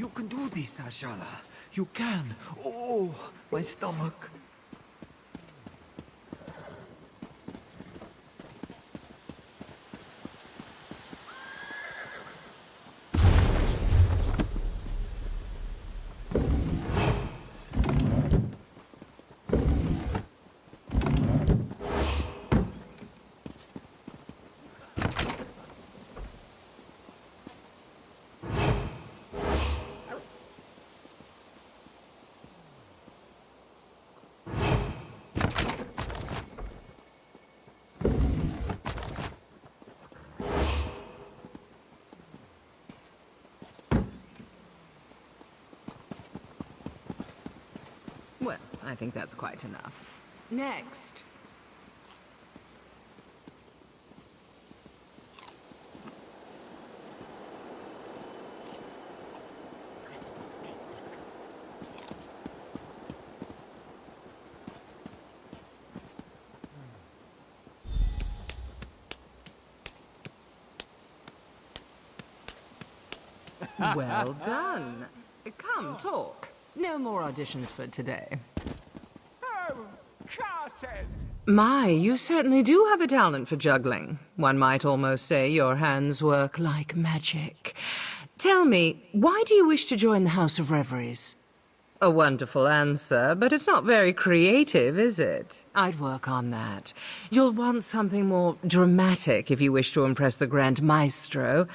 You can do this, Ashala. You can. Oh, my stomach. Well, I think that's quite enough. Next. Well done. Come, talk. No more auditions for today. Oh, curses! My, you certainly do have a talent for juggling. One might almost say your hands work like magic. Tell me, why do you wish to join the House of Reveries? A wonderful answer, but it's not very creative, is it? I'd work on that. You'll want something more dramatic if you wish to impress the Grand Maestro.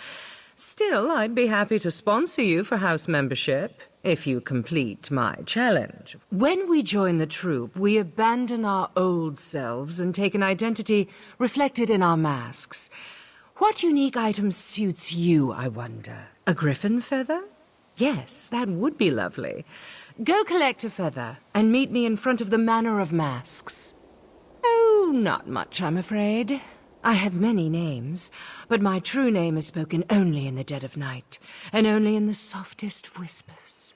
Still, I'd be happy to sponsor you for house membership, if you complete my challenge. When we join the troupe, we abandon our old selves and take an identity reflected in our masks. What unique item suits you, I wonder? A griffin feather? Yes, that would be lovely. Go collect a feather and meet me in front of the Manor of Masks. Oh, not much, I'm afraid. I have many names, but my true name is spoken only in the dead of night, and only in the softest whispers.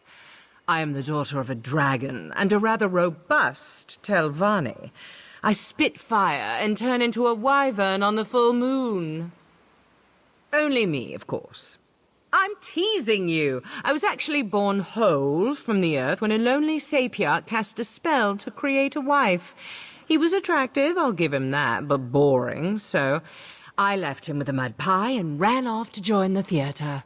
I am the daughter of a dragon, and a rather robust Telvanni. I spit fire and turn into a wyvern on the full moon. Only me, of course. I'm teasing you. I was actually born whole from the earth when a lonely sapiarch cast a spell to create a wife. He was attractive, I'll give him that, but boring, so I left him with a mud pie and ran off to join the theatre.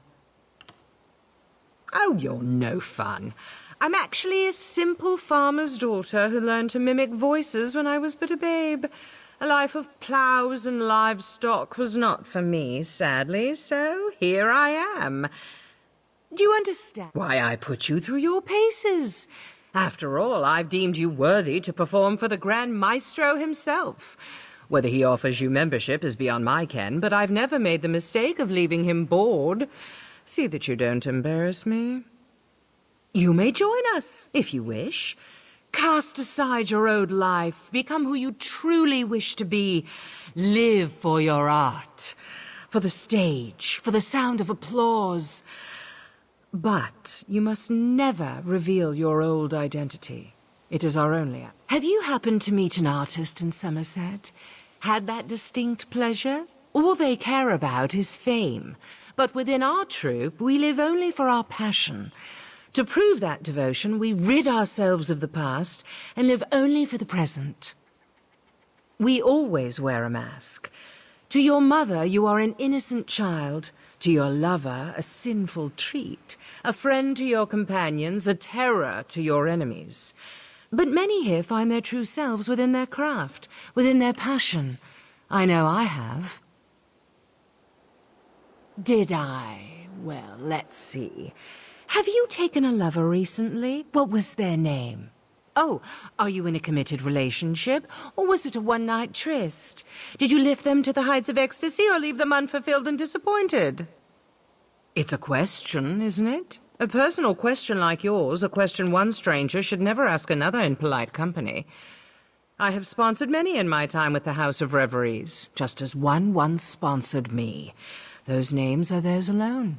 Oh, you're no fun. I'm actually a simple farmer's daughter who learned to mimic voices when I was but a babe. A life of ploughs and livestock was not for me, sadly, so here I am. Do you understand why I put you through your paces? After all, I've deemed you worthy to perform for the Grand Maestro himself. Whether he offers you membership is beyond my ken, but I've never made the mistake of leaving him bored. See that you don't embarrass me. You may join us, if you wish. Cast aside your old life, become who you truly wish to be. Live for your art, for the stage, for the sound of applause. But you must never reveal your old identity. It is our only act. Have you happened to meet an artist in Summerset? Had that distinct pleasure? All they care about is fame. But within our troupe, we live only for our passion. To prove that devotion, we rid ourselves of the past and live only for the present. We always wear a mask. To your mother, you are an innocent child. To your lover, a sinful treat. A friend to your companions, a terror to your enemies. But many here find their true selves within their craft, within their passion. I know I have. Did I? Well, let's see. Have you taken a lover recently? What was their name? Oh, are you in a committed relationship? Or was it a one-night tryst? Did you lift them to the heights of ecstasy or leave them unfulfilled and disappointed? It's a question, isn't it? A personal question like yours, a question one stranger should never ask another in polite company. I have sponsored many in my time with the House of Reveries, just as one once sponsored me. Those names are theirs alone.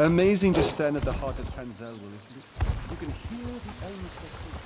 Amazing to stand at the heart of Panzelwell, isn't it? You can hear the elms whistling.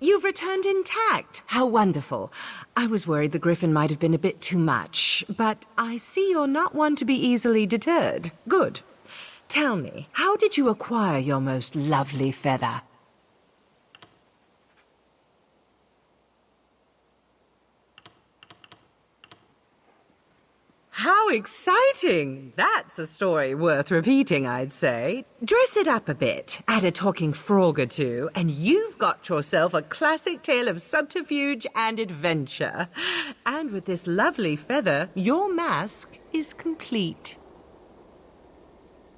You've returned intact. How wonderful. I was worried the griffin might have been a bit too much, but I see you're not one to be easily deterred. Good. Tell me, how did you acquire your most lovely feather? How exciting! That's a story worth repeating, I'd say. Dress it up a bit, add a talking frog or two, and you've got yourself a classic tale of subterfuge and adventure. And with this lovely feather, your mask is complete.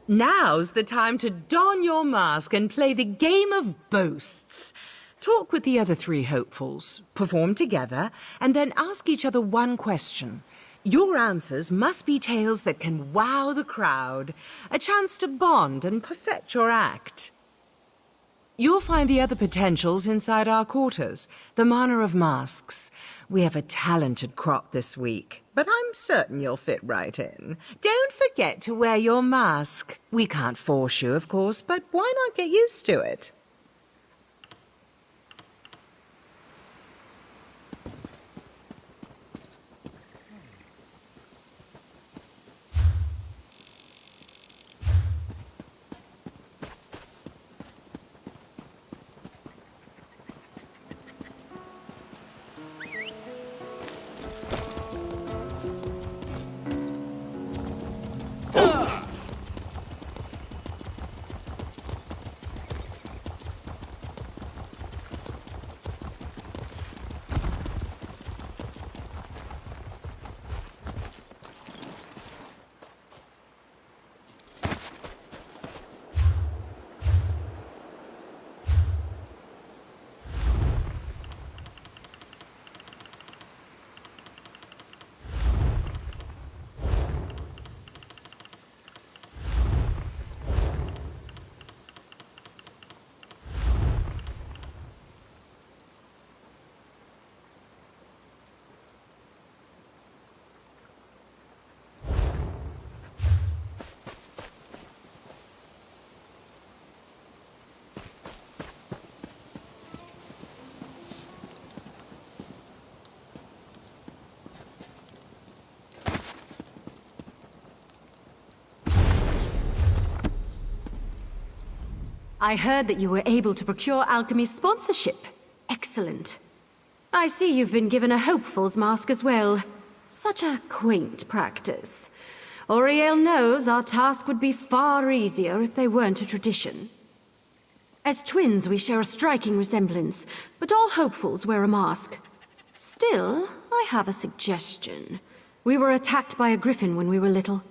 Now's the time to don your mask and play the game of boasts. Talk with the other three hopefuls, perform together, and then ask each other one question. Your answers must be tales that can wow the crowd, a chance to bond and perfect your act. You'll find the other potentials inside our quarters, the Manor of Masks. We have a talented crop this week, but I'm certain you'll fit right in. Don't forget to wear your mask. We can't force you, of course, but why not get used to it? I heard that you were able to procure Alchemy's sponsorship. Excellent. I see you've been given a Hopeful's mask as well. Such a quaint practice. Auriel knows our task would be far easier if they weren't a tradition. As twins, we share a striking resemblance, but all Hopefuls wear a mask. Still, I have a suggestion. We were attacked by a griffin when we were little.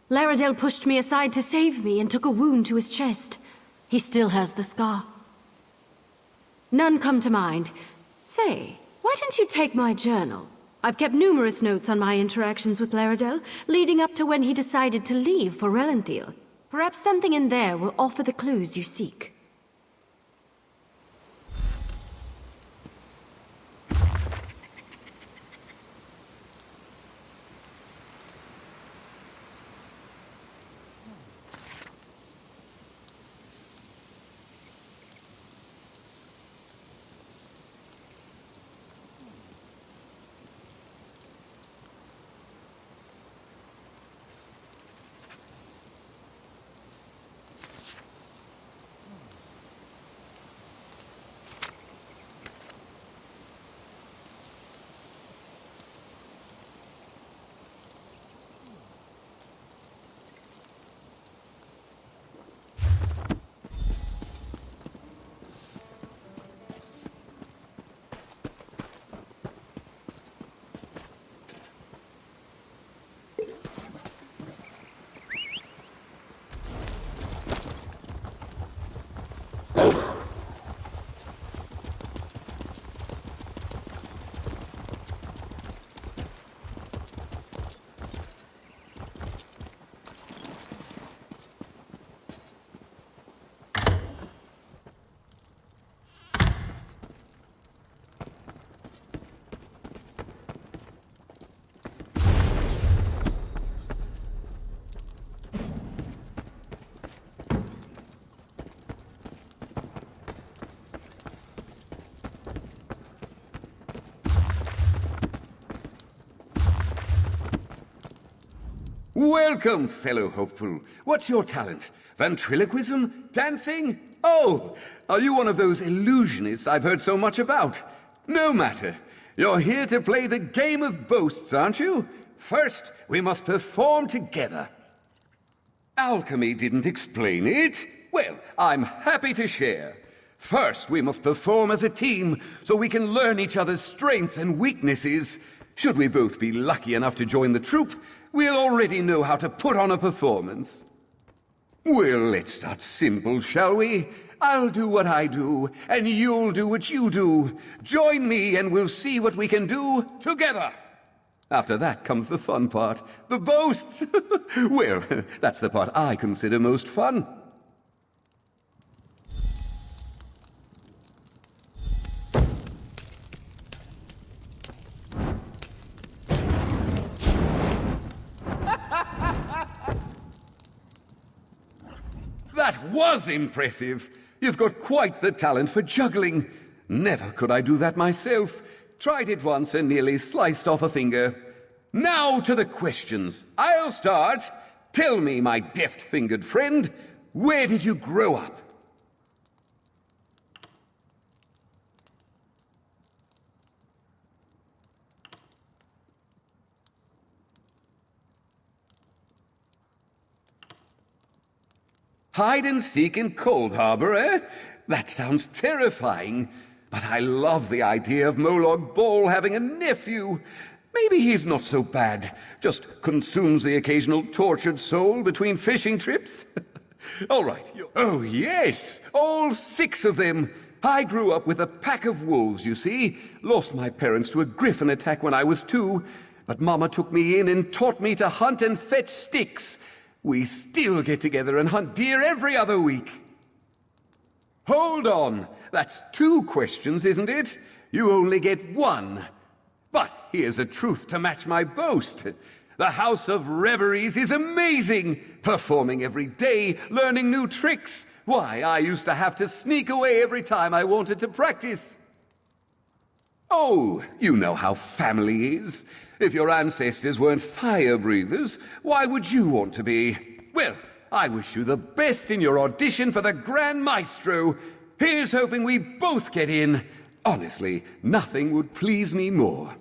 Laredale pushed me aside to save me and took a wound to his chest. He still has the scar. None come to mind. Say, why don't you take my journal? I've kept numerous notes on my interactions with Laredale, leading up to when he decided to leave for Relenthiel. Perhaps something in there will offer the clues you seek. Welcome, fellow hopeful. What's your talent? Ventriloquism? Dancing? Oh, are you one of those illusionists I've heard so much about? No matter. You're here to play the game of boasts, aren't you? First, we must perform together. Alchemy didn't explain it. Well, I'm happy to share. First, we must perform as a team so we can learn each other's strengths and weaknesses. Should we both be lucky enough to join the troupe, we'll already know how to put on a performance. Well, let's start simple, shall we? I'll do what I do, and you'll do what you do. Join me and we'll see what we can do together. After that comes the fun part, the boasts. Well, that's the part I consider most fun. That was impressive. You've got quite the talent for juggling. Never could I do that myself. Tried it once and nearly sliced off a finger. Now to the questions. I'll start. Tell me, my deft-fingered friend, where did you grow up? Hide and seek in Cold Harbor, eh? That sounds terrifying. But I love the idea of Moloch Ball having a nephew. Maybe he's not so bad. Just consumes the occasional tortured soul between fishing trips. All right. Oh, yes. All 6 of them. I grew up with a pack of wolves, you see. Lost my parents to a griffin attack when I was 2. But Mama took me in and taught me to hunt and fetch sticks. We still get together and hunt deer every other week. Hold on. That's 2 questions, isn't it? You only get 1. But here's a truth to match my boast. The House of Reveries is amazing. Performing every day, learning new tricks. Why, I used to have to sneak away every time I wanted to practice. Oh, you know how family is. If your ancestors weren't fire breathers, why would you want to be? Well, I wish you the best in your audition for the Grand Maestro. Here's hoping we both get in. Honestly, nothing would please me more.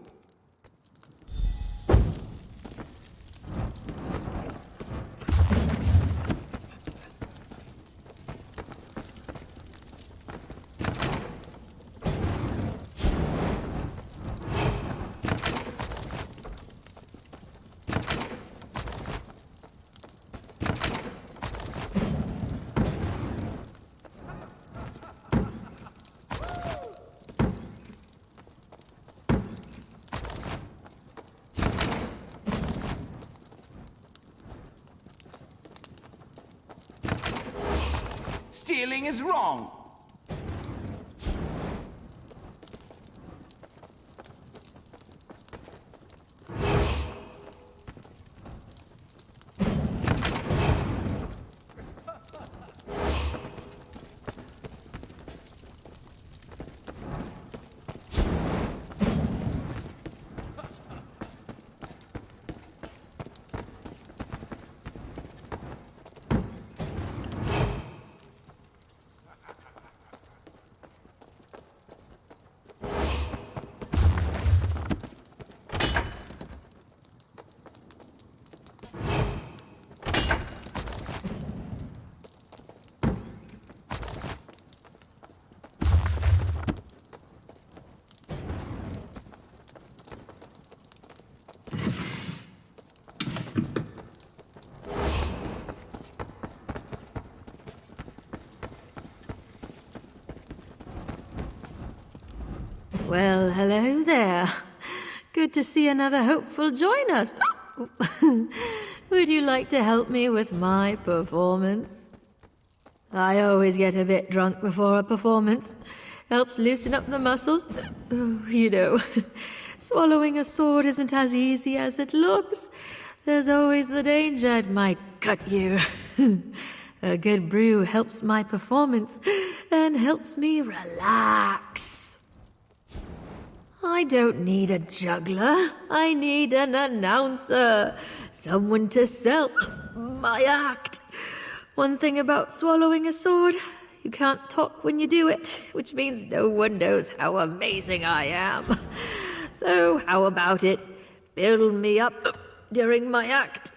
Stealing is wrong. Well, hello there. Good to see another hopeful join us. Would you like to help me with my performance? I always get a bit drunk before a performance. Helps loosen up the muscles. Oh, you know, swallowing a sword isn't as easy as it looks. There's always the danger it might cut you. A good brew helps my performance and helps me relax. I don't need a juggler. I need an announcer. Someone to sell my act. One thing about swallowing a sword, you can't talk when you do it, which means no one knows how amazing I am. So how about it? Build me up during my act.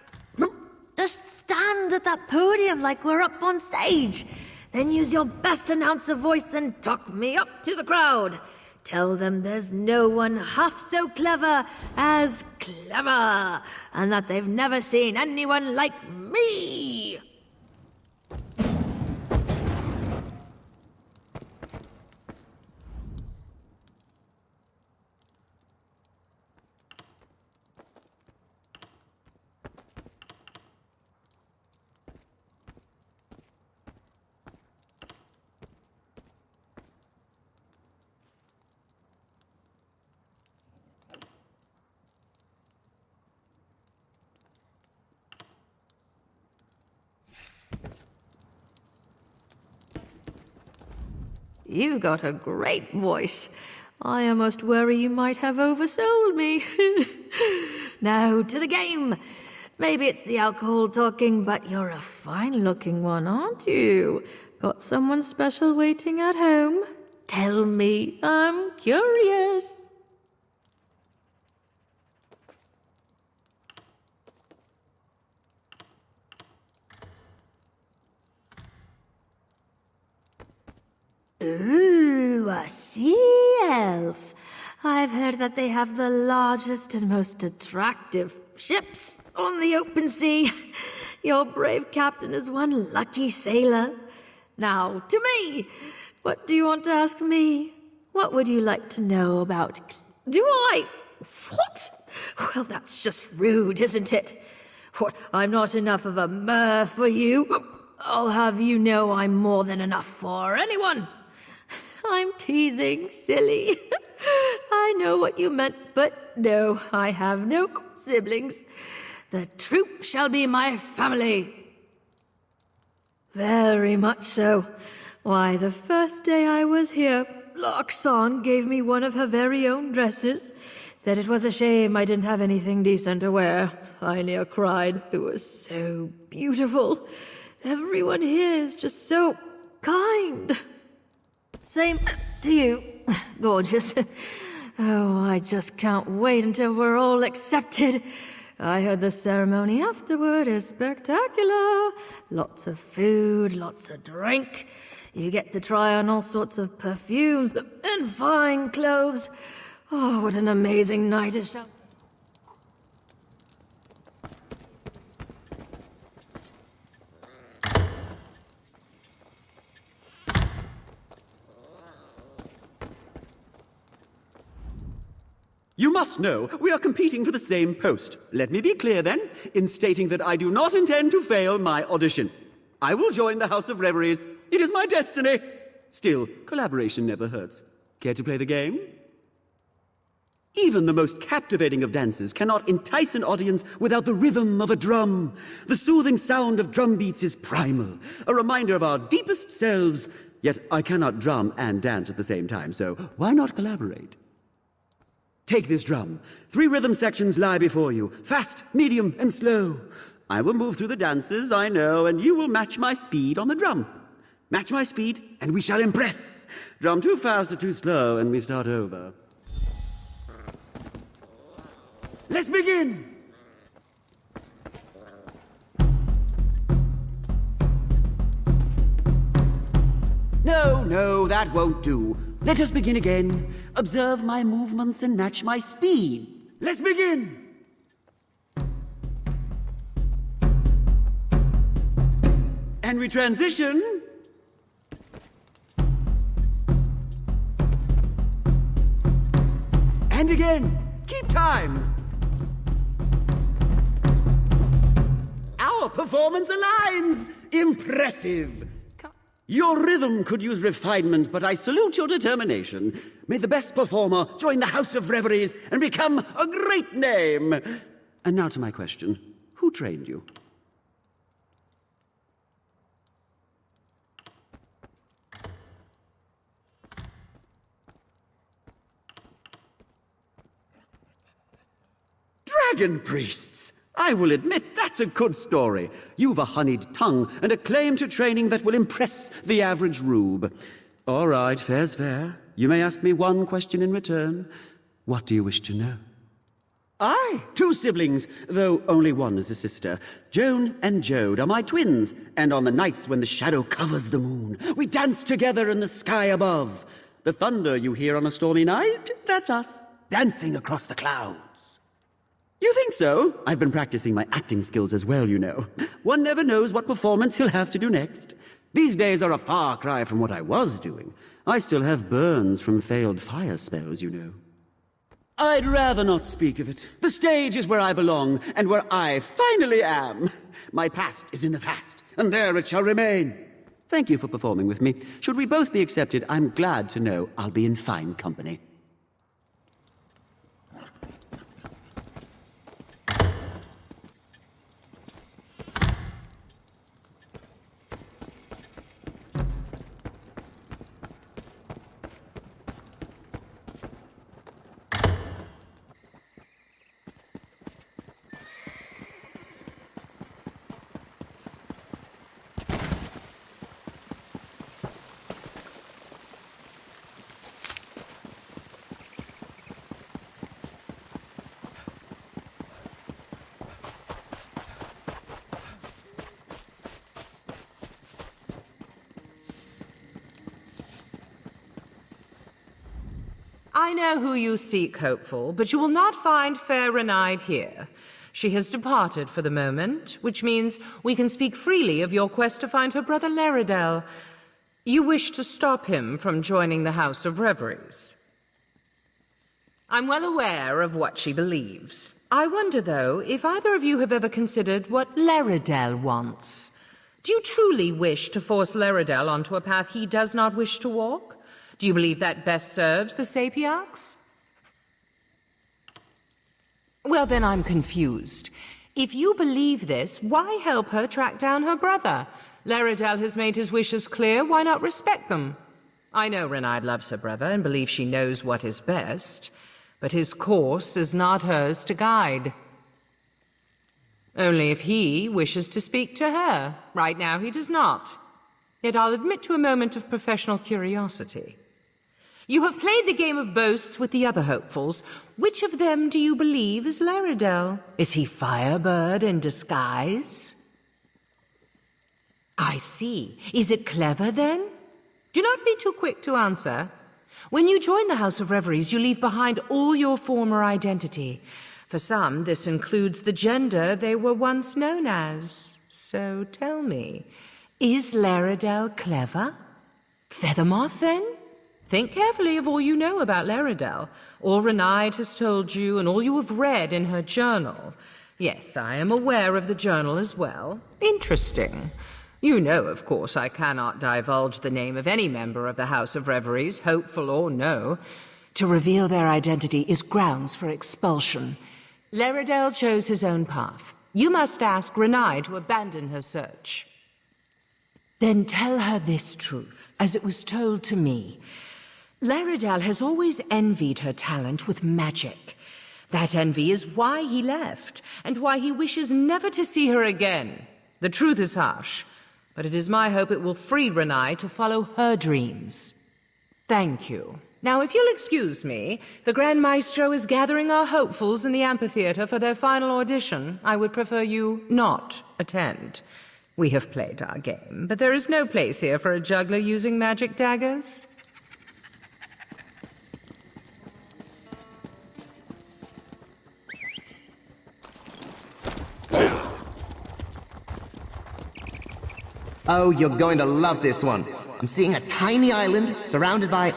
Just stand at that podium like we're up on stage. Then use your best announcer voice and talk me up to the crowd. Tell them there's no one half so clever as clever, and that they've never seen anyone like me. You've got a great voice. I almost worry you might have oversold me. Now, to the game. Maybe it's the alcohol talking, but you're a fine-looking one, aren't you? Got someone special waiting at home? Tell me, I'm curious. Ooh, a sea elf. I've heard that they have the largest and most attractive ships on the open sea. Your brave captain is one lucky sailor. Now, to me. What do you want to ask me? What would you like to know about... Do I? What? Well, that's just rude, isn't it? What, I'm not enough of a mer for you? I'll have you know I'm more than enough for anyone. I'm teasing, silly. I know what you meant, but no, I have no siblings. The troop shall be my family. Very much so. Why, the first day I was here, Loxon gave me one of her very own dresses. Said it was a shame I didn't have anything decent to wear. I near cried. It was so beautiful. Everyone here is just so kind. Same to you, gorgeous. Oh, I just can't wait until we're all accepted. I heard the ceremony afterward is spectacular. Lots of food, lots of drink. You get to try on all sorts of perfumes and fine clothes. Oh, what an amazing night it shall be. You must know, we are competing for the same post. Let me be clear, then, in stating that I do not intend to fail my audition. I will join the House of Reveries. It is my destiny. Still, collaboration never hurts. Care to play the game? Even the most captivating of dances cannot entice an audience without the rhythm of a drum. The soothing sound of drum beats is primal, a reminder of our deepest selves. Yet I cannot drum and dance at the same time, so why not collaborate? Take this drum. 3 rhythm sections lie before you, fast, medium, and slow. I will move through the dances, I know, and you will match my speed on the drum. Match my speed, and we shall impress. Drum too fast or too slow, and we start over. Let's begin! No, that won't do. Let us begin again. Observe my movements and match my speed. Let's begin! And we transition. And again. Keep time. Our performance aligns. Impressive. Your rhythm could use refinement, but I salute your determination. May the best performer join the House of Reveries and become a great name. And now to my question. Who trained you? Dragon priests! I will admit that's a good story. You've a honeyed tongue and a claim to training that will impress the average rube. All right, fair's fair. You may ask me one question in return. What do you wish to know? Aye, 2 siblings, though only one is a sister. Joan and Jode are my twins, and on the nights when the shadow covers the moon, we dance together in the sky above. The thunder you hear on a stormy night, that's us, dancing across the clouds. You think so? I've been practicing my acting skills as well, you know. One never knows what performance he'll have to do next. These days are a far cry from what I was doing. I still have burns from failed fire spells, you know. I'd rather not speak of it. The stage is where I belong, and where I finally am. My past is in the past, and there it shall remain. Thank you for performing with me. Should we both be accepted, I'm glad to know I'll be in fine company. I know who you seek, Hopeful, but you will not find fair Renaide here. She has departed for the moment, which means we can speak freely of your quest to find her brother Laredel. You wish to stop him from joining the House of Reveries. I'm well aware of what she believes. I wonder, though, if either of you have ever considered what Laredel wants. Do you truly wish to force Laredel onto a path he does not wish to walk? Do you believe that best serves the Sapiarchs? Well, then I'm confused. If you believe this, why help her track down her brother? Laredel has made his wishes clear, why not respect them? I know Renaide loves her brother and believes she knows what is best, but his course is not hers to guide. Only if he wishes to speak to her. Right now he does not. Yet I'll admit to a moment of professional curiosity. You have played the game of boasts with the other hopefuls. Which of them do you believe is Laredel? Is he Firebird in disguise? I see. Is it clever, then? Do not be too quick to answer. When you join the House of Reveries, you leave behind all your former identity. For some, this includes the gender they were once known as. So tell me, is Laredel clever? Feathermoth, then? Think carefully of all you know about Laredel, all Renaide has told you, and all you have read in her journal. Yes, I am aware of the journal as well. Interesting. You know, of course, I cannot divulge the name of any member of the House of Reveries, hopeful or no. To reveal their identity is grounds for expulsion. Laredel chose his own path. You must ask Renaide to abandon her search. Then tell her this truth, as it was told to me. Laredel has always envied her talent with magic. That envy is why he left, and why he wishes never to see her again. The truth is harsh, but it is my hope it will free Renaide to follow her dreams. Thank you. Now, if you'll excuse me, the Grand Maestro is gathering our hopefuls in the amphitheater for their final audition. I would prefer you not attend. We have played our game, but there is no place here for a juggler using magic daggers. Oh, you're going to love this one. I'm seeing a tiny island surrounded by...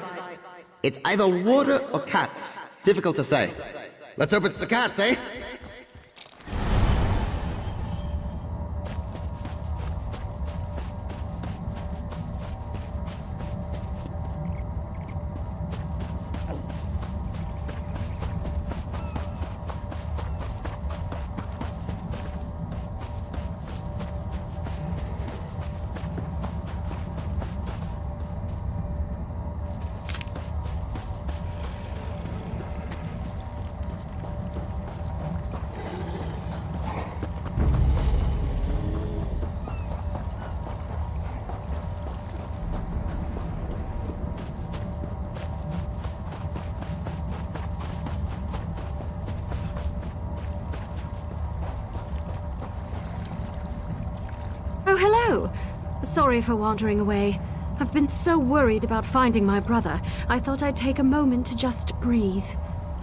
It's either water or cats. Difficult to say. Let's hope it's the cats, eh? Sorry for wandering away. I've been so worried about finding my brother, I thought I'd take a moment to just breathe.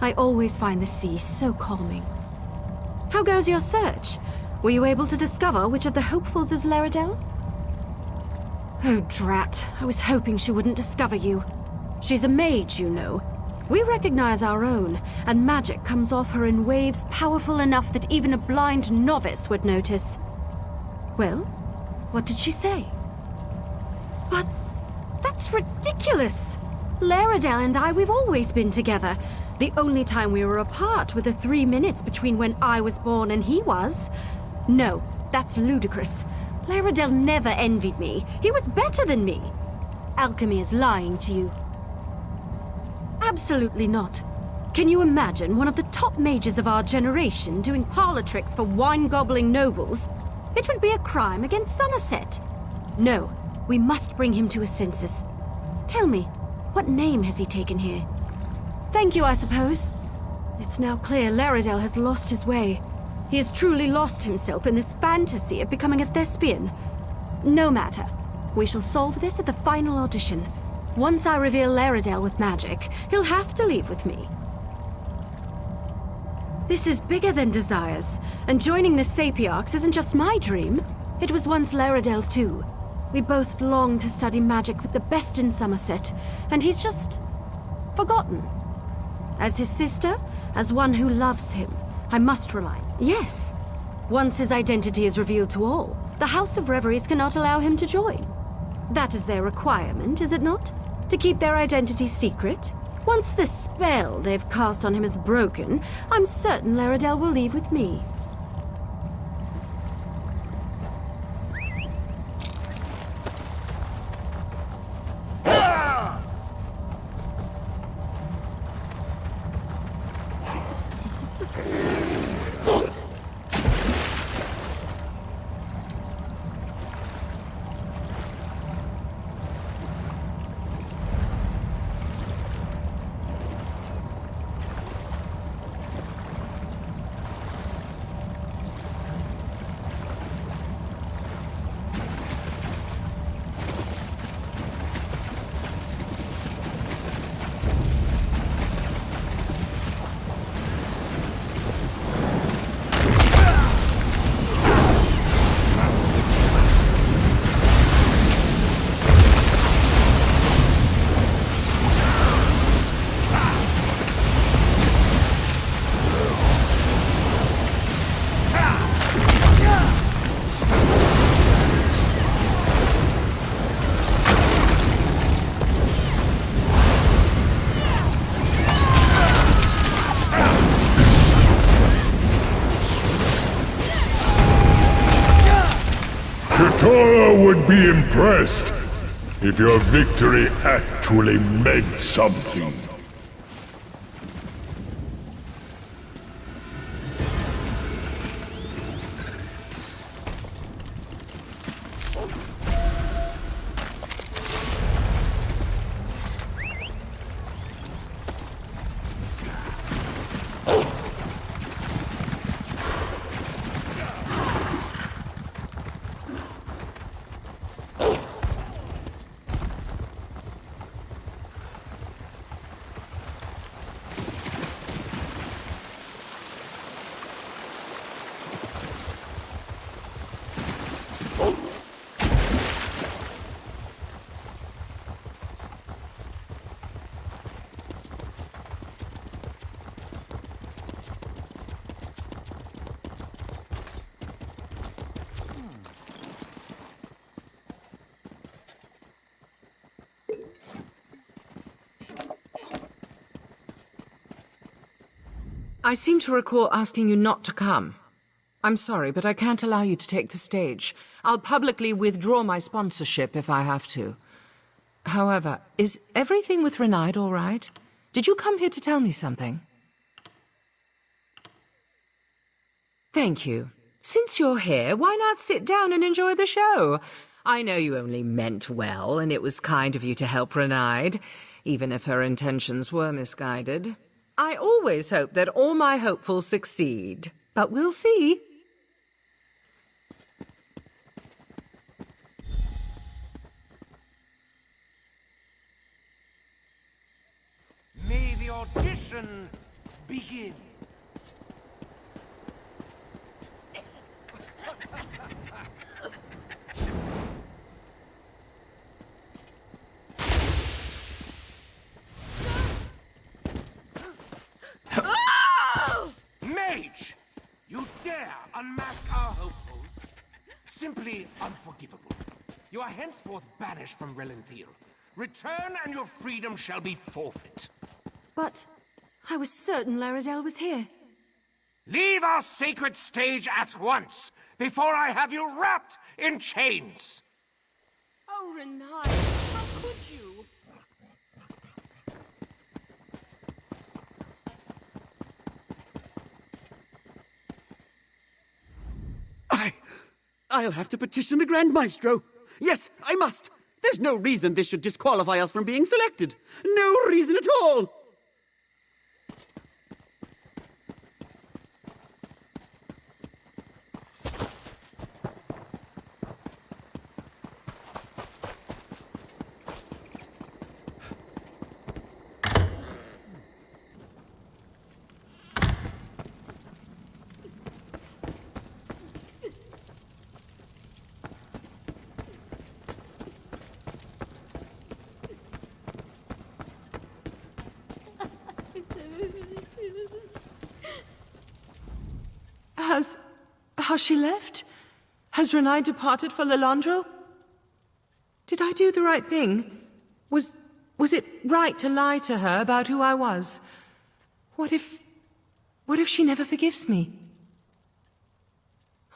I always find the sea so calming. How goes your search? Were you able to discover which of the hopefuls is Laredel? Oh, drat. I was hoping she wouldn't discover you. She's a mage, you know. We recognize our own, and magic comes off her in waves powerful enough that even a blind novice would notice. Well, what did she say? But that's ridiculous! Laredel and I, we've always been together. The only time we were apart were the 3 minutes between when I was born and he was. No, that's ludicrous. Laredel never envied me. He was better than me. Alchemy is lying to you. Absolutely not. Can you imagine one of the top mages of our generation doing parlor tricks for wine-gobbling nobles? It would be a crime against Summerset. No, we must bring him to his senses. Tell me, what name has he taken here? Thank you, I suppose. It's now clear Laredel has lost his way. He has truly lost himself in this fantasy of becoming a thespian. No matter. We shall solve this at the final audition. Once I reveal Laredel with magic, he'll have to leave with me. This is bigger than desires, and joining the Sapiarchs isn't just my dream. It was once Laredel's too. We both long to study magic with the best in Summerset, and he's just forgotten. As his sister, as one who loves him, I must rely. Yes. Once his identity is revealed to all, the House of Reveries cannot allow him to join. That is their requirement, is it not? To keep their identity secret? Once the spell they've cast on him is broken, I'm certain Laredel will leave with me. Katara would be impressed if your victory actually meant something. I seem to recall asking you not to come. I'm sorry, but I can't allow you to take the stage. I'll publicly withdraw my sponsorship if I have to. However, is everything with Renaid all right? Did you come here to tell me something? Thank you. Since you're here, why not sit down and enjoy the show? I know you only meant well, and it was kind of you to help Renaid, even if her intentions were misguided. I always hope that all my hopefuls succeed, but we'll see. audition begin. Mage! You dare unmask our hopefuls? Simply unforgivable. You are henceforth banished from Relenthir. Return and your freedom shall be forfeit. But I was certain Laredale was here. Leave our sacred stage at once, before I have you wrapped in chains! Oh, Renai, how could you? I'll have to petition the Grand Maestro. Yes, I must. There's no reason this should disqualify us from being selected. No reason at all. Has she left? Has Renai departed for Lilandro? Did I do the right thing? Was it right to lie to her about who I was? What if she never forgives me?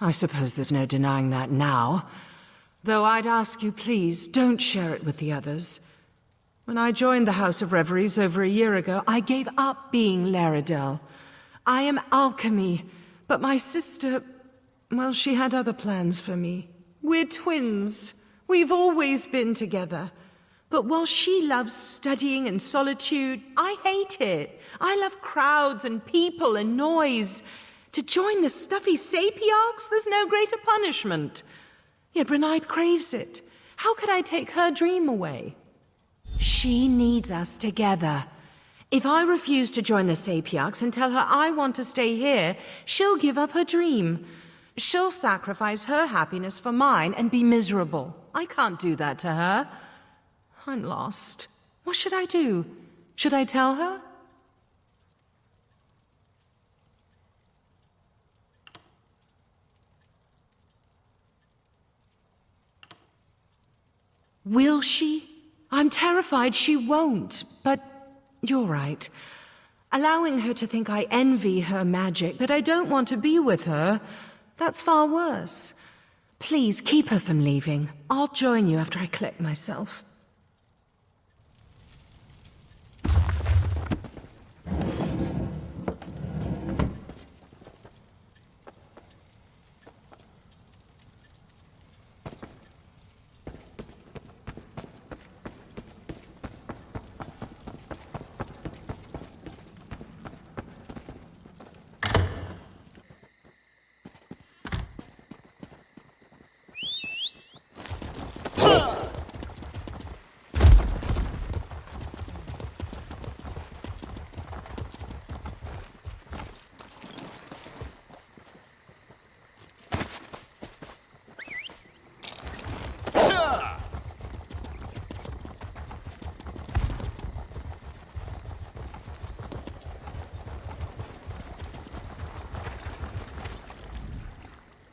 I suppose there's no denying that now. Though I'd ask you, please, don't share it with the others. When I joined the House of Reveries over a year ago, I gave up being Laredale. I am alchemy, but my sister, well, she had other plans for me. We're twins. We've always been together. But while she loves studying and solitude, I hate it. I love crowds and people and noise. To join the stuffy sapiarchs, there's no greater punishment. Yet Renai craves it. How could I take her dream away? She needs us together. If I refuse to join the sapiarchs and tell her I want to stay here, she'll give up her dream. She'll sacrifice her happiness for mine and be miserable. I can't do that to her. I'm lost. What should I do? Should I tell her? Will she? I'm terrified she won't, but you're right. Allowing her to think I envy her magic, that I don't want to be with her, that's far worse. Please keep her from leaving. I'll join you after I collect myself.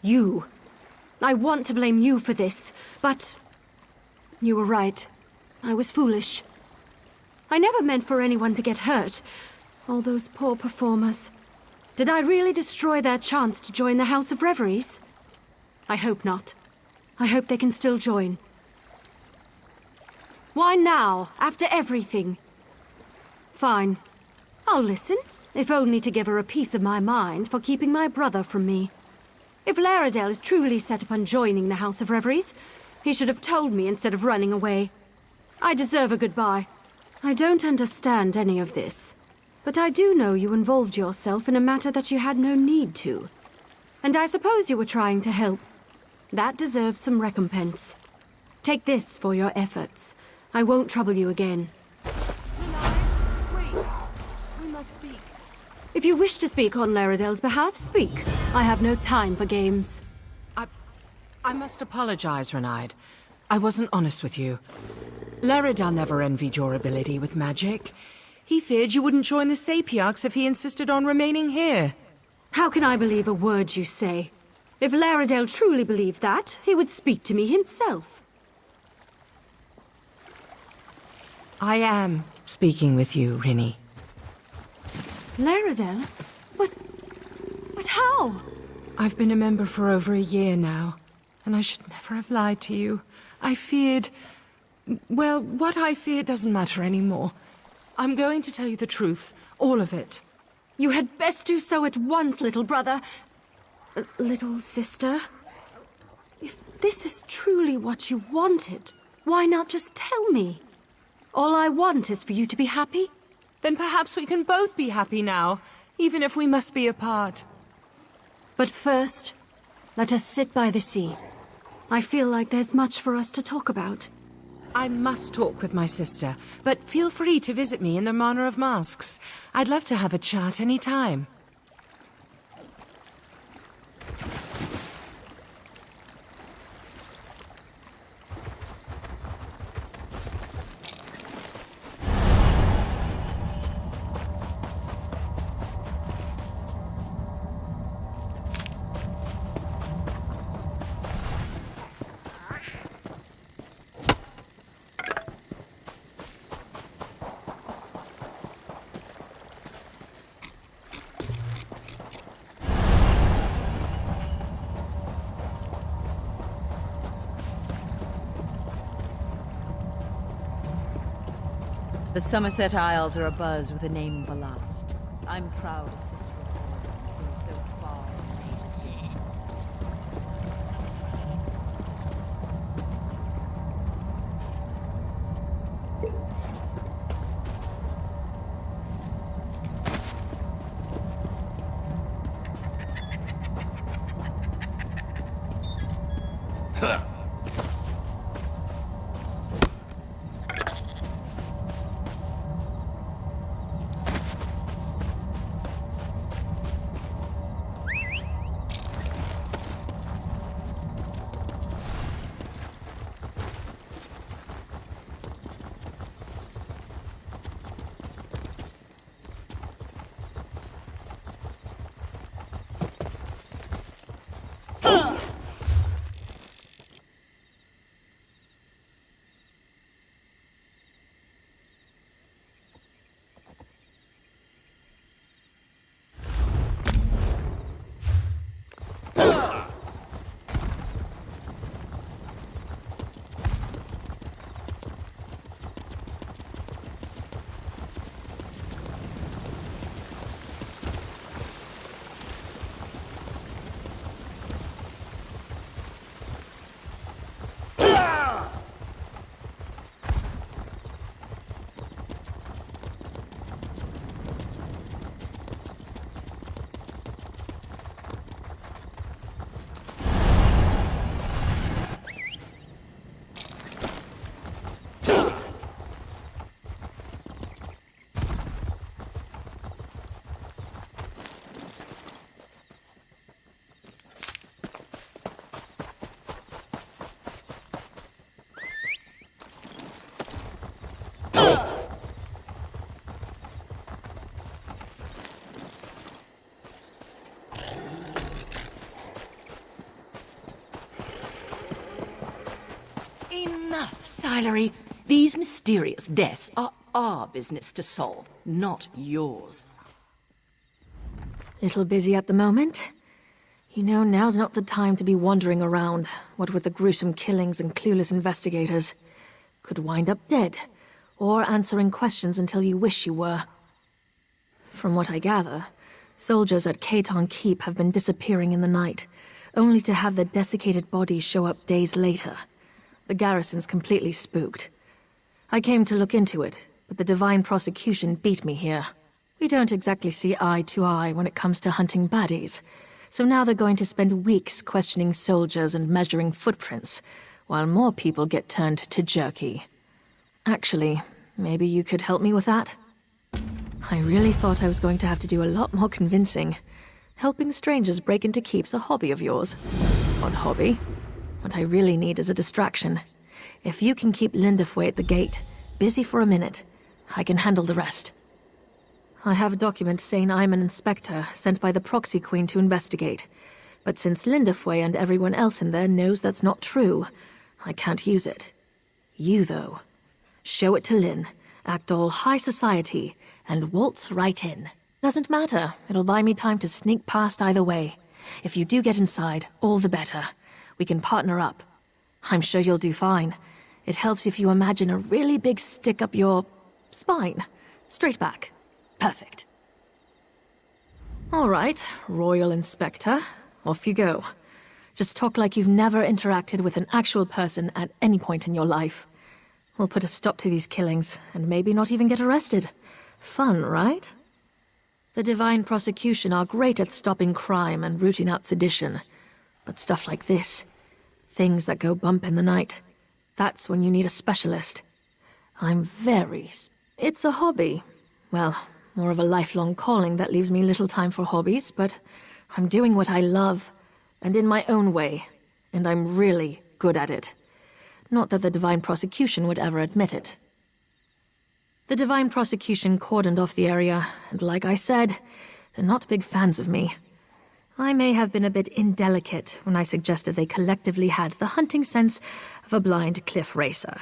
You. I want to blame you for this, but you were right. I was foolish. I never meant for anyone to get hurt. All those poor performers. Did I really destroy their chance to join the House of Reveries? I hope not. I hope they can still join. Why now, after everything? Fine. I'll listen, if only to give her a piece of my mind for keeping my brother from me. If Laredale is truly set upon joining the House of Reveries, he should have told me instead of running away. I deserve a goodbye. I don't understand any of this, but I do know you involved yourself in a matter that you had no need to. And I suppose you were trying to help. That deserves some recompense. Take this for your efforts. I won't trouble you again. Wait. speak? If you wish to speak on Laredale's behalf, speak. I have no time for games. I must apologize, Renaid. I wasn't honest with you. Laredale never envied your ability with magic. He feared you wouldn't join the Sapiarchs if he insisted on remaining here. How can I believe a word you say? If Laredale truly believed that, he would speak to me himself. I am speaking with you, Rinny. Laredale? But how? I've been a member for over a year now, and I should never have lied to you. I feared... Well, what I feared doesn't matter anymore. I'm going to tell you the truth, all of it. You had best do so at once, little brother. Little sister? If this is truly what you wanted, why not just tell me? All I want is for you to be happy. Then perhaps we can both be happy now, even if we must be apart. But first, let us sit by the sea. I feel like there's much for us to talk about. I must talk with my sister, but feel free to visit me in the Manor of Masks. I'd love to have a chat any time. The Summerset Isles are abuzz with the name of a last. I'm proud as sister of Lord, who is so far in age's gate. Enough, Silery. These mysterious deaths are our business to solve, not yours. Little busy at the moment. You know, now's not the time to be wandering around, what with the gruesome killings and clueless investigators. Could wind up dead, or answering questions until you wish you were. From what I gather, soldiers at Caton Keep have been disappearing in the night, only to have their desiccated bodies show up days later. The garrison's completely spooked. I came to look into it, but the Divine Prosecution beat me here. We don't exactly see eye to eye when it comes to hunting baddies, so now they're going to spend weeks questioning soldiers and measuring footprints, while more people get turned to jerky. Actually, maybe you could help me with that? I really thought I was going to have to do a lot more convincing. Helping strangers break into keep's a hobby of yours. Odd hobby. What I really need is a distraction. If you can keep Lindafoy at the gate, busy for a minute, I can handle the rest. I have a document saying I'm an inspector sent by the proxy queen to investigate. But since Lindafoy and everyone else in there knows that's not true, I can't use it. You, though. Show it to Lynn, act all high society, and waltz right in. Doesn't matter. It'll buy me time to sneak past either way. If you do get inside, all the better. We can partner up. I'm sure you'll do fine. It helps if you imagine a really big stick up your spine. Straight back. Perfect. All right, Royal Inspector. Off you go. Just talk like you've never interacted with an actual person at any point in your life. We'll put a stop to these killings, and maybe not even get arrested. Fun, right? The Divine Prosecution are great at stopping crime and rooting out sedition. But stuff like this, things that go bump in the night, that's when you need a specialist. It's a hobby. Well, more of a lifelong calling that leaves me little time for hobbies, but I'm doing what I love, and in my own way, and I'm really good at it. Not that the Divine Prosecution would ever admit it. The Divine Prosecution cordoned off the area, and like I said, they're not big fans of me. I may have been a bit indelicate when I suggested they collectively had the hunting sense of a blind cliff racer.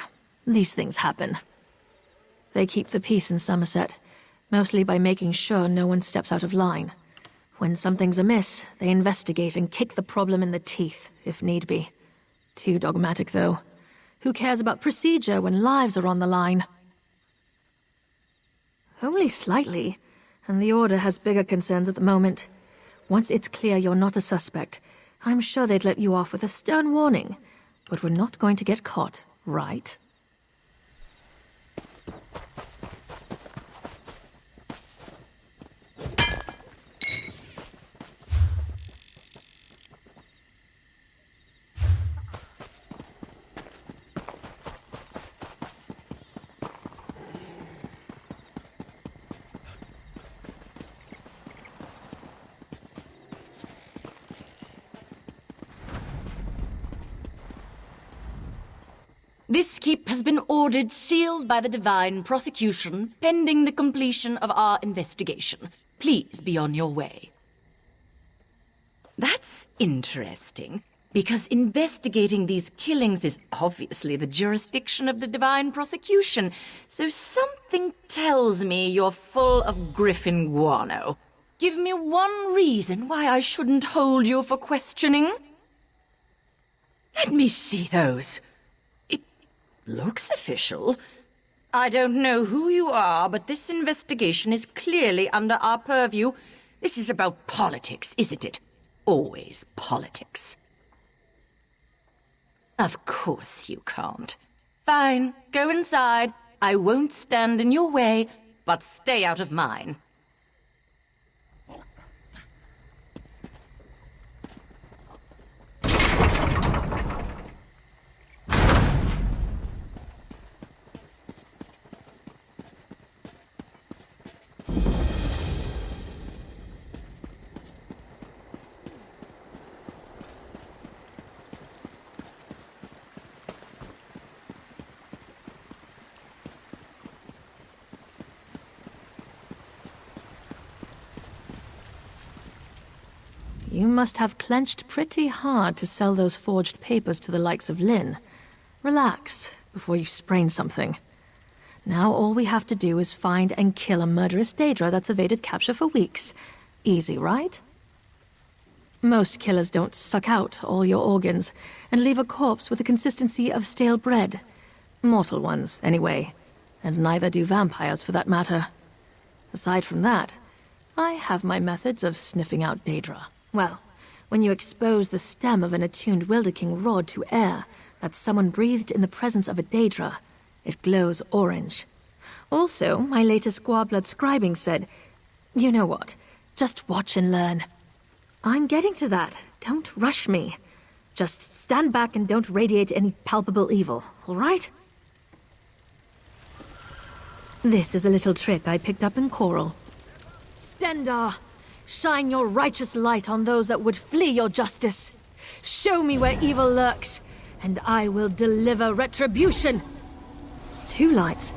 These things happen. They keep the peace in Summerset, mostly by making sure no one steps out of line. When something's amiss, they investigate and kick the problem in the teeth, if need be. Too dogmatic, though. Who cares about procedure when lives are on the line? Only slightly, and the Order has bigger concerns at the moment. Once it's clear you're not a suspect, I'm sure they'd let you off with a stern warning. But we're not going to get caught, right? This keep has been ordered sealed by the Divine Prosecution, pending the completion of our investigation. Please be on your way. That's interesting, because investigating these killings is obviously the jurisdiction of the Divine Prosecution, so something tells me you're full of Griffin guano. Give me one reason why I shouldn't hold you for questioning. Let me see those. Looks official. I don't know who you are, but this investigation is clearly under our purview. This is about politics, isn't it? Always politics. Of course you can't. Fine, go inside. I won't stand in your way, but stay out of mine. You must have clenched pretty hard to sell those forged papers to the likes of Lynn. Relax before you sprain something. Now all we have to do is find and kill a murderous Daedra that's evaded capture for weeks. Easy, right? Most killers don't suck out all your organs and leave a corpse with the consistency of stale bread. Mortal ones, anyway. And neither do vampires, for that matter. Aside from that, I have my methods of sniffing out Daedra. Well, when you expose the stem of an attuned Wilderking rod to air that someone breathed in the presence of a Daedra, it glows orange. Also, my latest Guablood scribing said, you know what, just watch and learn. I'm getting to that. Don't rush me. Just stand back and don't radiate any palpable evil, all right? This is a little trick I picked up in Coral. Stendar, shine your righteous light on those that would flee your justice. Show me where evil lurks, and I will deliver retribution. 2 lights.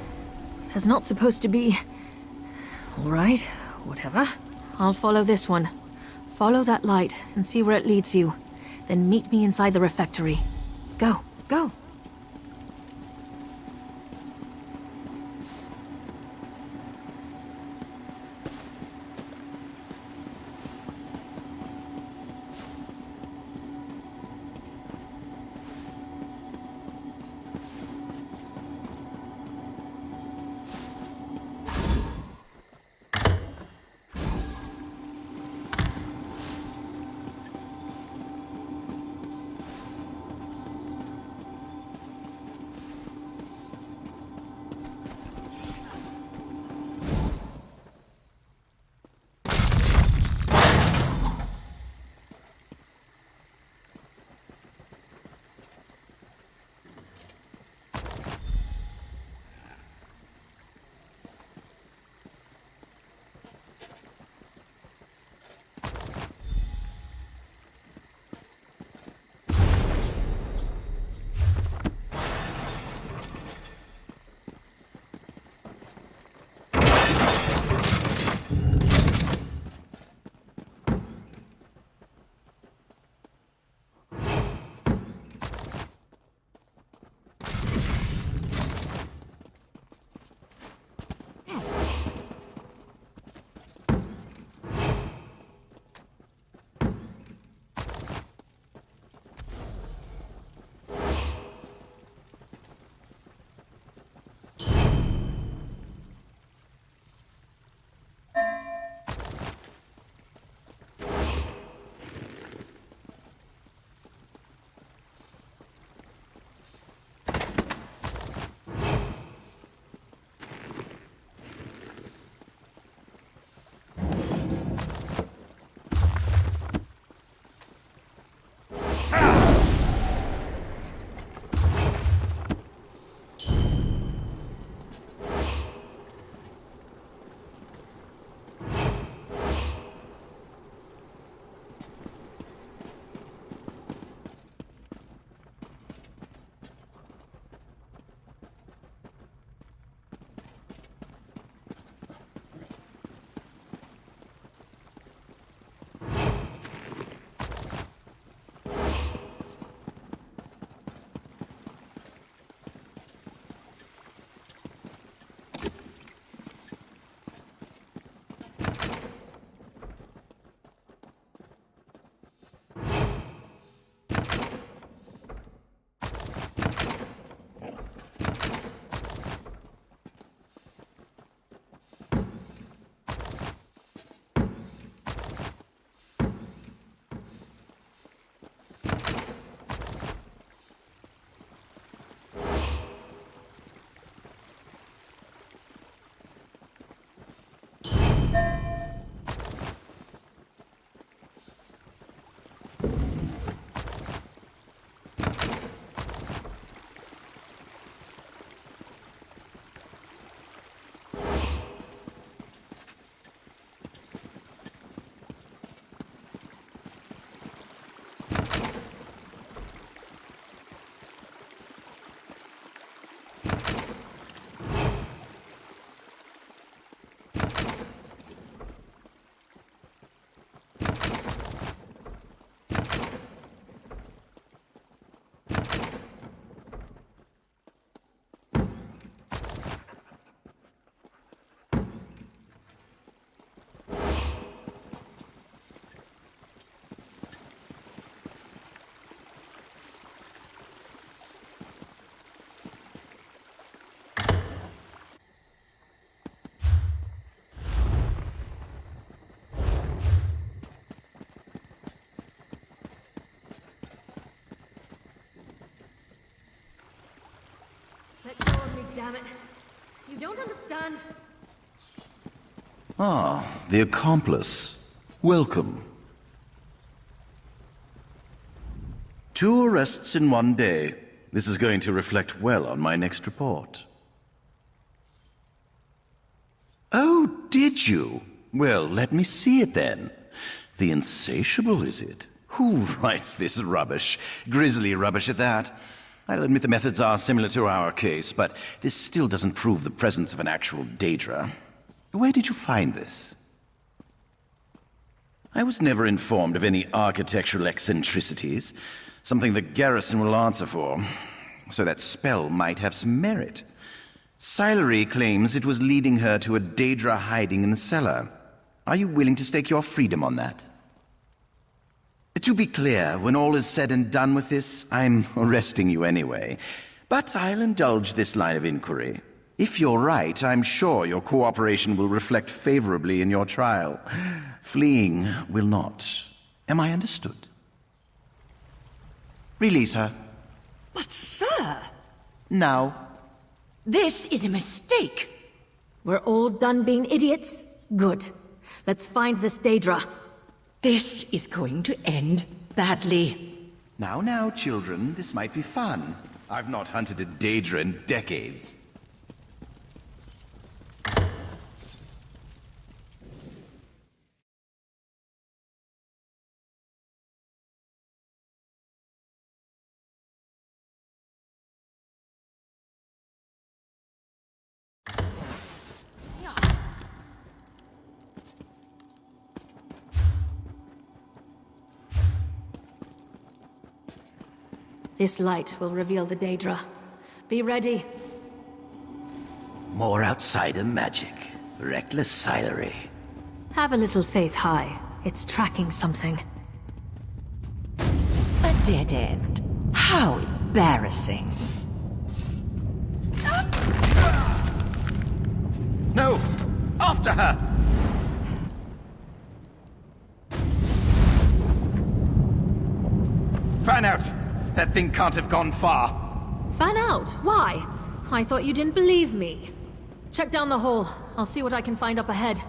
There's not supposed to be... All right, whatever. I'll follow this one. Follow that light and see where it leads you. Then meet me inside the refectory. Go, go. Let go of me, damn it. You don't understand. Ah, the accomplice. Welcome. 2 arrests in 1 day. This is going to reflect well on my next report. did you? Well, let me see it then. The Insatiable, is it? Who writes this rubbish? Grisly rubbish at that. I'll admit the methods are similar to our case, but this still doesn't prove the presence of an actual Daedra. Where did you find this? I was never informed of any architectural eccentricities, something the garrison will answer for, so that spell might have some merit. Sillery claims it was leading her to a Daedra hiding in the cellar. Are you willing to stake your freedom on that? To be clear, when all is said and done with this, I'm arresting you anyway. But I'll indulge this line of inquiry. If you're right, I'm sure your cooperation will reflect favorably in your trial. Fleeing will not. Am I understood? Release her. But, sir! Now. This is a mistake. We're all done being idiots? Good. Let's find this Daedra. This is going to end badly. Now, children, this might be fun. I've not hunted a Daedra in decades. This light will reveal the Daedra. Be ready. More outsider magic. Reckless Sillery. Have a little faith, High. It's tracking something. A dead end. How embarrassing. No! After her! Fan out! That thing can't have gone far. Fan out? Why? I thought you didn't believe me. Check down the hole. I'll see what I can find up ahead.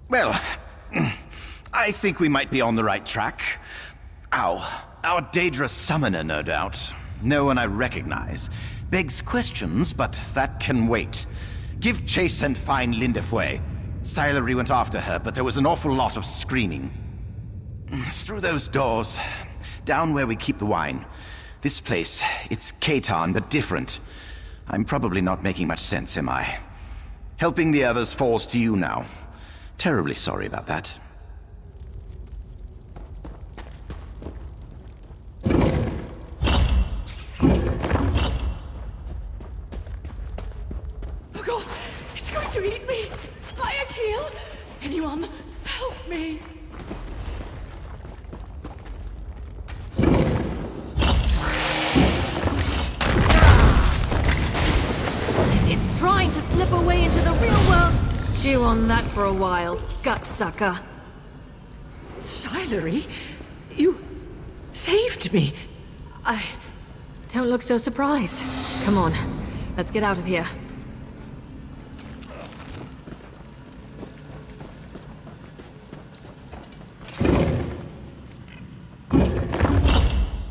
Well, I think we might be on the right track. Ow. Our Daedra summoner, no doubt. No one I recognize. Begs questions, but that can wait. Give chase and find Lindefway. Sillery went after her, but there was an awful lot of screaming. Through those doors. Down where we keep the wine. This place, it's Katan, but different. I'm probably not making much sense, am I? Helping the others falls to you now. Terribly sorry about that. God! It's going to eat me! Akil! Anyone, help me! It's trying to slip away into the real world. Chew on that for a while, gut-sucker. Shylery, you saved me. Don't look so surprised. Come on, let's get out of here.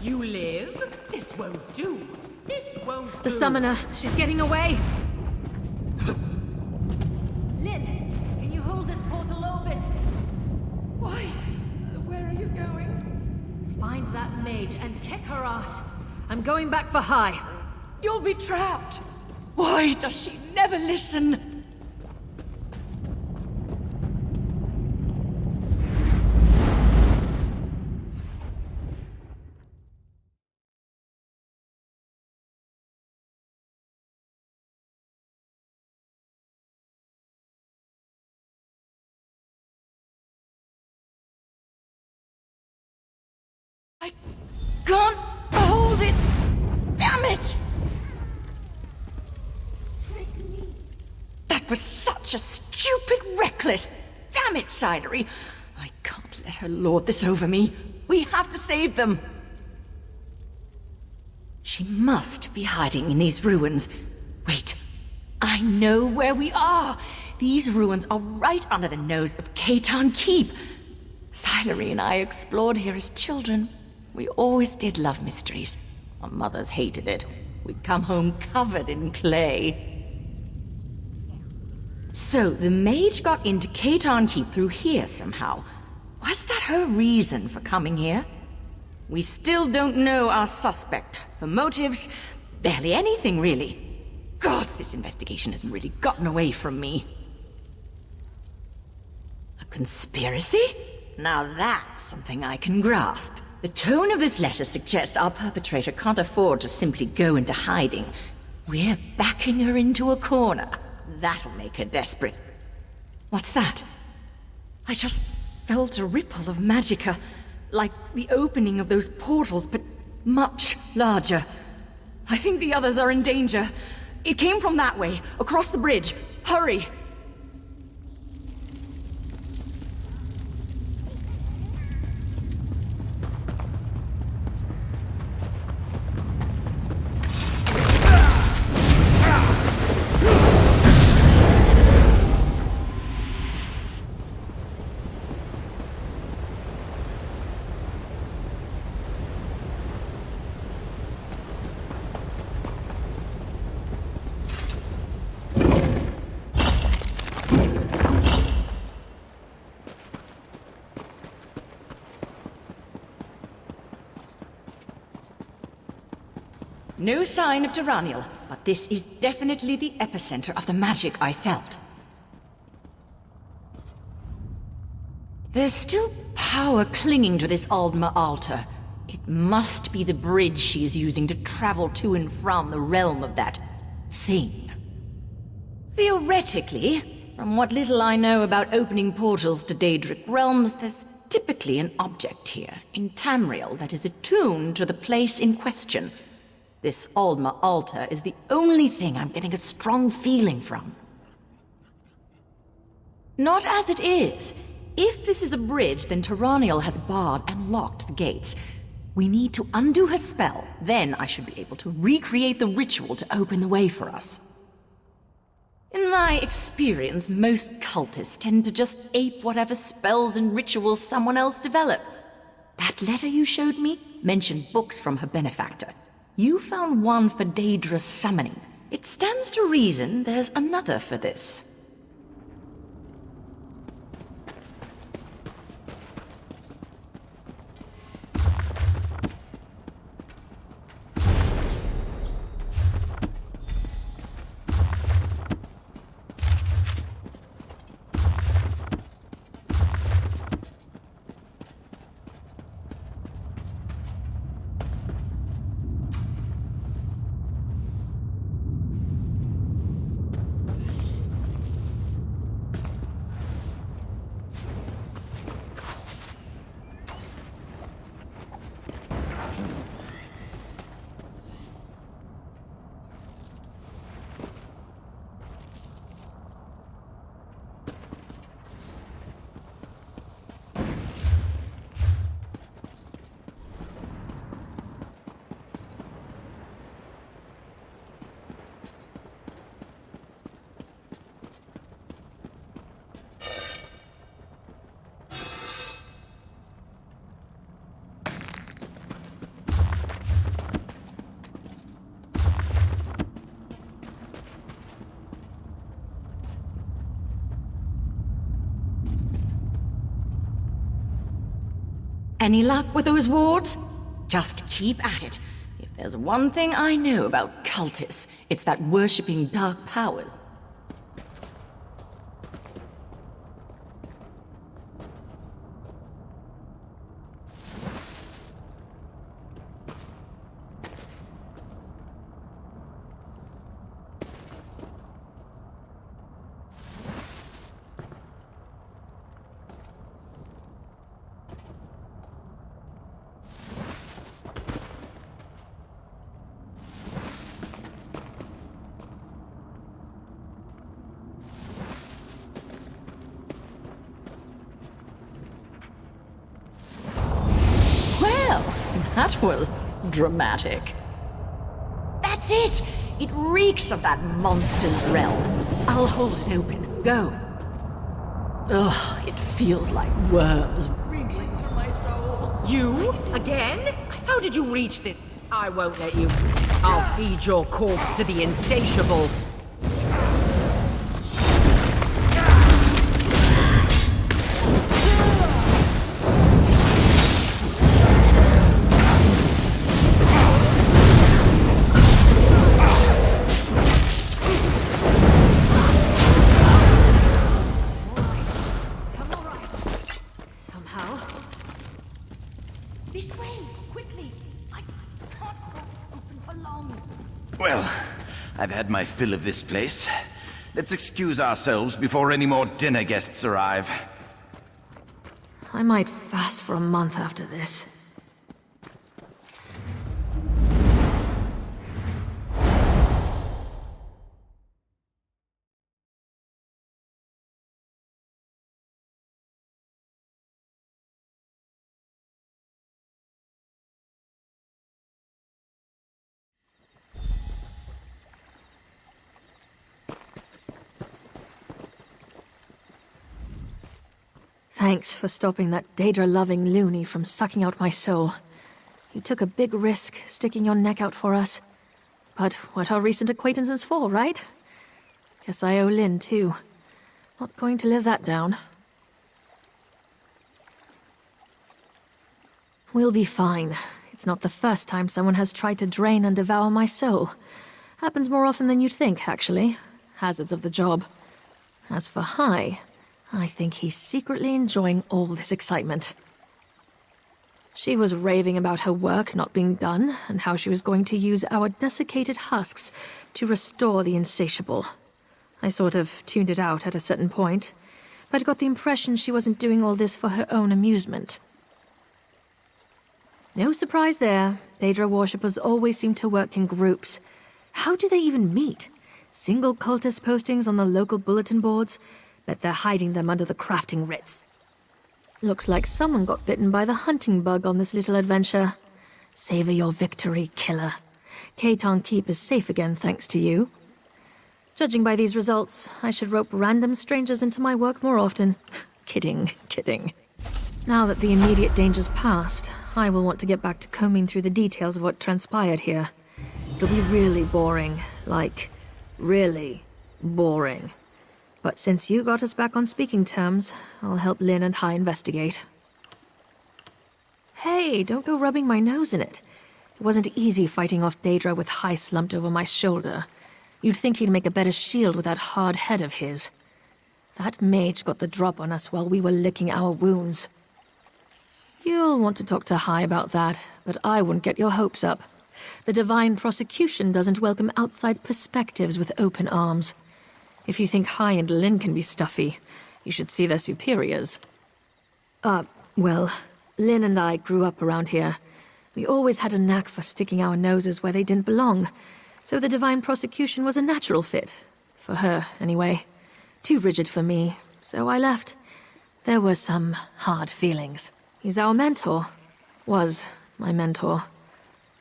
You live? This won't do. This won't do. The summoner, she's getting away. Lynn, can you hold this portal open? Why? Where are you going? Find that mage and kick her ass. I'm going back for High. You'll be trapped. Why does she never listen? I can't hold it! Damn it! That was such a stupid, reckless... Damn it, Scythery! I can't let her lord this over me. We have to save them. She must be hiding in these ruins. Wait, I know where we are. These ruins are right under the nose of Khaitan Keep. Scythery and I explored here as children. We always did love mysteries. Our mothers hated it. We'd come home covered in clay. So, the mage got into Khaitan Keep through here somehow. Was that her reason for coming here? We still don't know our suspect. For motives, barely anything really. Gods, this investigation has really gotten away from me. A conspiracy? Now that's something I can grasp. The tone of this letter suggests our perpetrator can't afford to simply go into hiding. We're backing her into a corner. That'll make her desperate. What's that? I just felt a ripple of magicka, like the opening of those portals, but much larger. I think the others are in danger. It came from that way, across the bridge. Hurry! No sign of Duraniel, but this is definitely the epicenter of the magic I felt. There's still power clinging to this Aldma altar. It must be the bridge she is using to travel to and from the realm of that thing. Theoretically, from what little I know about opening portals to Daedric realms, there's typically an object here, in Tamriel, that is attuned to the place in question. This Aldma altar is the only thing I'm getting a strong feeling from. Not as it is. If this is a bridge, then Duraniel has barred and locked the gates. We need to undo her spell. Then I should be able to recreate the ritual to open the way for us. In my experience, most cultists tend to just ape whatever spells and rituals someone else developed. That letter you showed me mentioned books from her benefactor. You found one for Daedra's summoning. It stands to reason there's another for this. Any luck with those wards? Just keep at it. If there's one thing I know about cultists, it's that worshipping dark powers. That was dramatic. That's it! It reeks of that monster's realm. I'll hold it open. Go. Ugh, it feels like worms wriggling through my soul. You? Again? How did you reach this? I won't let you. I'll feed your corpse to the insatiable. Well, I've had my fill of this place. Let's excuse ourselves before any more dinner guests arrive. I might fast for a month after this. Thanks for stopping that Daedra-loving loony from sucking out my soul. You took a big risk sticking your neck out for us. But what are recent acquaintances for, right? Guess I owe Lynn, too. Not going to live that down. We'll be fine. It's not the first time someone has tried to drain and devour my soul. Happens more often than you'd think, actually. Hazards of the job. As for Hai, I think he's secretly enjoying all this excitement. She was raving about her work not being done, and how she was going to use our desiccated husks to restore the insatiable. I sort of tuned it out at a certain point, but got the impression she wasn't doing all this for her own amusement. No surprise there. Daedra worshippers always seem to work in groups. How do they even meet? Single cultist postings on the local bulletin boards? Bet they're hiding them under the crafting writs. Looks like someone got bitten by the hunting bug on this little adventure. Savor your victory, killer. Katon Keep is safe again thanks to you. Judging by these results, I should rope random strangers into my work more often. Kidding, kidding. Now that the immediate danger's past, I will want to get back to combing through the details of what transpired here. It'll be really boring. Like, really boring. But since you got us back on speaking terms, I'll help Lynn and Hai investigate. Hey, don't go rubbing my nose in it. It wasn't easy fighting off Daedra with Hai slumped over my shoulder. You'd think he'd make a better shield with that hard head of his. That mage got the drop on us while we were licking our wounds. You'll want to talk to Hai about that, but I wouldn't get your hopes up. The divine prosecution doesn't welcome outside perspectives with open arms. If you think Hai and Lynn can be stuffy, you should see their superiors. Well, Lynn and I grew up around here. We always had a knack for sticking our noses where they didn't belong, so the divine prosecution was a natural fit. For her, anyway. Too rigid for me, so I left. There were some hard feelings. He's our mentor. Was my mentor.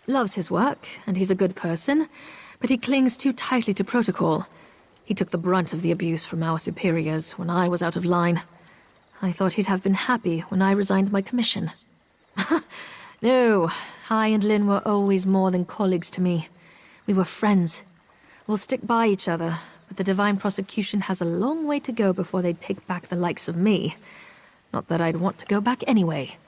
Loves his work, and he's a good person, but he clings too tightly to protocol. He took the brunt of the abuse from our superiors when I was out of line. I thought he'd have been happy when I resigned my commission. No, Hai and Lynn were always more than colleagues to me. We were friends. We'll stick by each other, but the divine prosecution has a long way to go before they'd take back the likes of me. Not that I'd want to go back anyway.